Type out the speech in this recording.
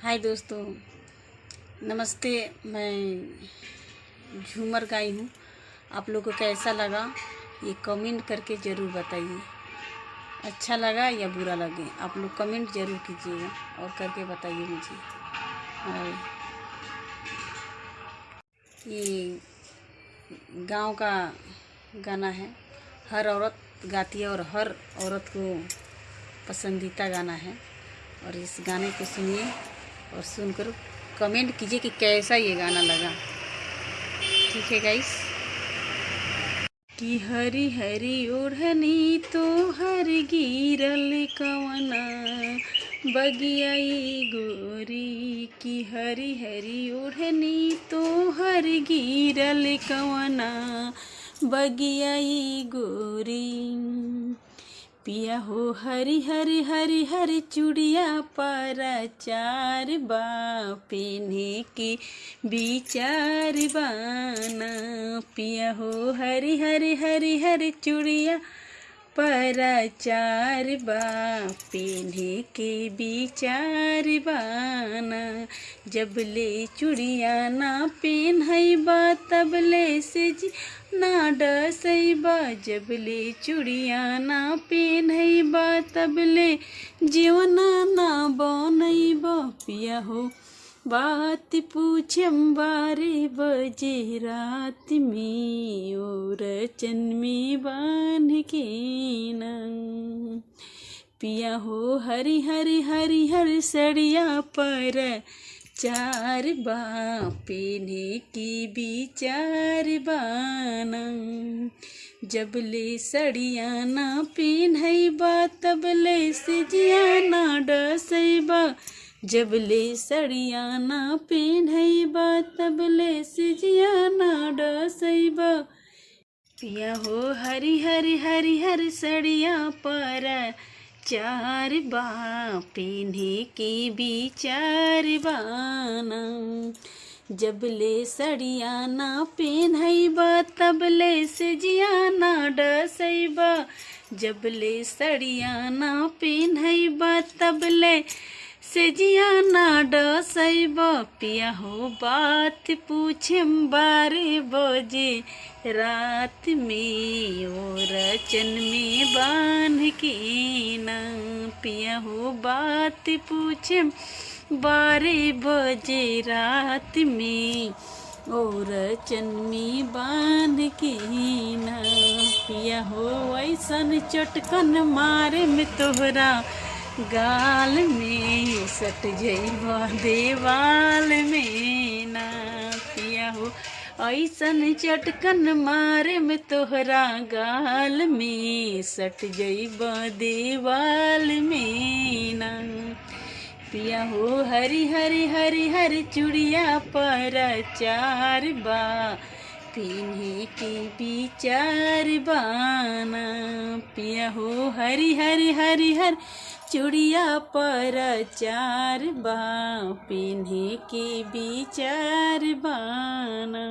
हाय दोस्तों, नमस्ते। मैं झूमर गाई हूँ। आप लोगों को कैसा लगा ये कमेंट करके ज़रूर बताइए। अच्छा लगा या बुरा लगे आप लोग कमेंट ज़रूर कीजिएगा और करके बताइए मुझे। और ये गांव का गाना है, हर औरत गाती है और हर औरत को पसंदीदा गाना है। और इस गाने को सुनिए और सुनकर कमेंट कीजिए कि कैसा ये गाना लगा। ठीक है गाइस। कि हरी हरी ओढ़नी तो हर गिरल कवना बगियाई गोरी। की हरी हरी ओढ़नी तो हर गिरल कवना बगियाई गोरी। पिया हो हरी हरी हरी हरी चूड़िया पर चार बा पेन्हे के विचार बाना। पिया हो हरी हरी हरी हरी चूड़िया पर चार बा पेन्हे के विचार बाना। जब ले चूड़िया ना पेन्हैबा तब ले से जी ना डसैबा। जब ले चूड़िया ना पेन्हैबा तब ले जीवना ना बनैबा। पिया हो बात पूछम 12 बजे रात में और चन में बांध के ना। पिया हो हरी हरी हरी हरी सड़िया पर चार बा पेन्हे की विचार बाना। जब ले सड़िया ना पेन्हैबा तब ले सिजिया ना डसैबा। जब ले सड़िया ना पेन्हैबा तब ले सिजिया ना डसैबा। पिया हो हरी हरी हरी हरी सड़िया पर चार बा पेन्हे के विचार बाना। जब ले सड़िया ना पेन्हैबा तब ले सिजिया ना डसैबा। जब ले सड़िया ना पेन्हैबा तब ले सिजिया ना डसैबा। पिया हो बात पूछम 12 बजे रात में और चन में बांध के ना। पिया हो बात पूछम 12 बजे रात में और चन में बांध के ना। पिया हो ऐसन चटकन मारे में तोहरा गाल में सट जइबा देवाल में ना। पिया हो ऐसन चटकन मारे में तोहरा गाल में सट जइबा देवाल में ना। पिया हो हरी हरी हरी हरी चूड़िया पर चार बा पेन्हे के विचार बाना। पिया हो हरी हरी हरी हरी चूड़िया पर चार बा पेन्हे के विचार बाना।